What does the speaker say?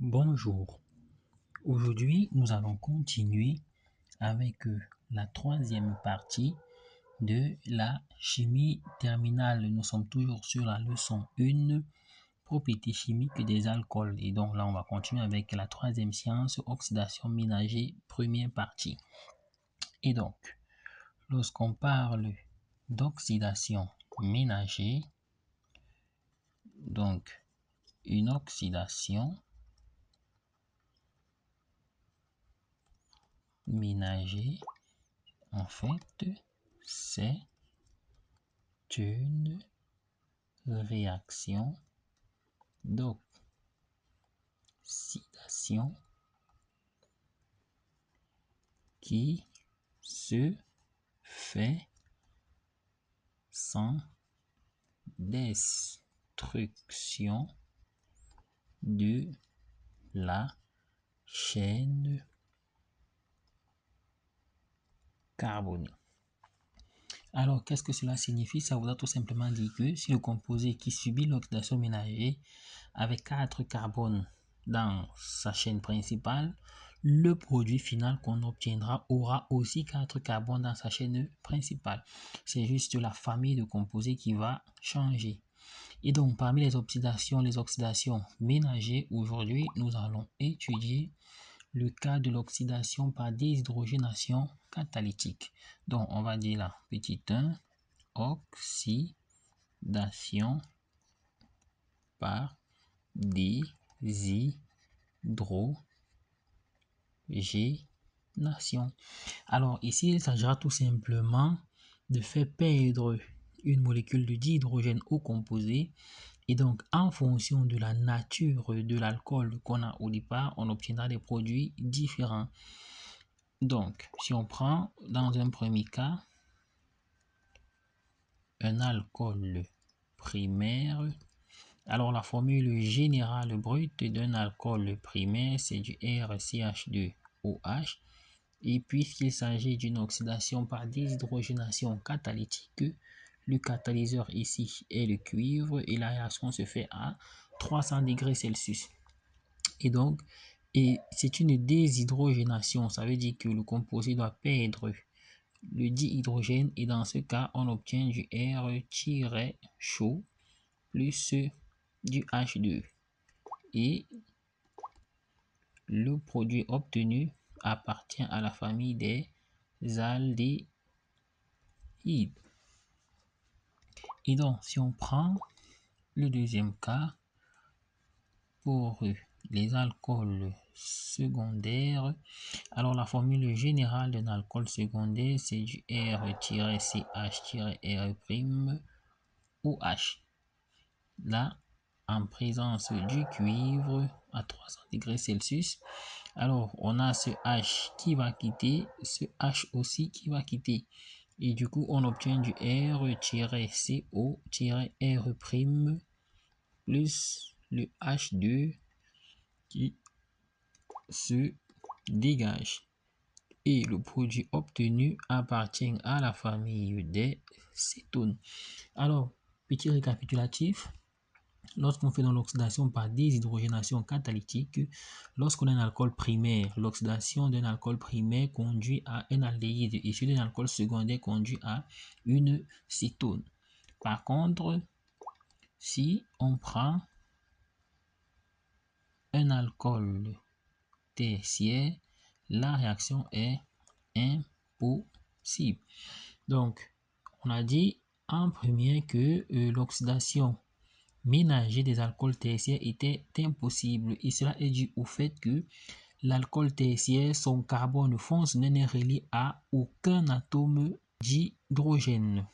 Bonjour, aujourd'hui nous allons continuer avec la troisième partie de la chimie terminale. Nous sommes toujours sur la leçon 1, propriétés chimiques des alcools. Et donc là on va continuer avec la troisième science, oxydation ménager, première partie. Et donc, lorsqu'on parle d'oxydation ménager, donc une oxydation ménager, en fait, c'est une réaction d'oxydation qui se fait sans destruction de la chaîne carbonée. Alors, qu'est-ce que cela signifie? Ça voudrait tout simplement dire que si le composé qui subit l'oxydation ménager avec 4 carbones dans sa chaîne principale, le produit final qu'on obtiendra aura aussi 4 carbones dans sa chaîne principale. C'est juste la famille de composés qui va changer. Et donc, parmi les oxydations ménagères, aujourd'hui, nous allons étudier le cas de l'oxydation par déshydrogénation catalytique. Donc, on va dire là, petit 1, oxydation par déshydrogénation. Alors, ici, il s'agira tout simplement de faire perdre une molécule de dihydrogène au composé. Et donc, en fonction de la nature de l'alcool qu'on a au départ, on obtiendra des produits différents. Donc, si on prend dans un premier cas un alcool primaire, alors la formule générale brute d'un alcool primaire, c'est du RCH2OH. Et puisqu'il s'agit d'une oxydation par déshydrogénation catalytique, le catalyseur ici est le cuivre et la réaction se fait à 300 degrés Celsius. Et donc, c'est une déshydrogénation, ça veut dire que le composé doit perdre le dihydrogène et dans ce cas, on obtient du R-chaud plus du H2. Et le produit obtenu appartient à la famille des aldéhydes. Et donc, si on prend le deuxième cas, pour les alcools secondaires, alors la formule générale d'un alcool secondaire, c'est du R-CH-R'-OH. Là, en présence du cuivre à 300 degrés Celsius, alors on a ce H qui va quitter, ce H aussi qui va quitter. Et du coup, on obtient du R-CO-R' plus le H2 qui se dégage. Et le produit obtenu appartient à la famille des cétones. Alors, petit récapitulatif. Lorsqu'on fait dans l'oxydation par déshydrogénation catalytique, lorsqu'on a un alcool primaire, l'oxydation d'un alcool primaire conduit à un aldéhyde et celui d'un alcool secondaire conduit à une cétone. Par contre, si on prend un alcool tertiaire, la réaction est impossible. Donc, on a dit en premier que l'oxydation ménager des alcools tertiaires était impossible et cela est dû au fait que l'alcool tertiaire, son carbone fonctionnel n'est relié à aucun atome d'hydrogène.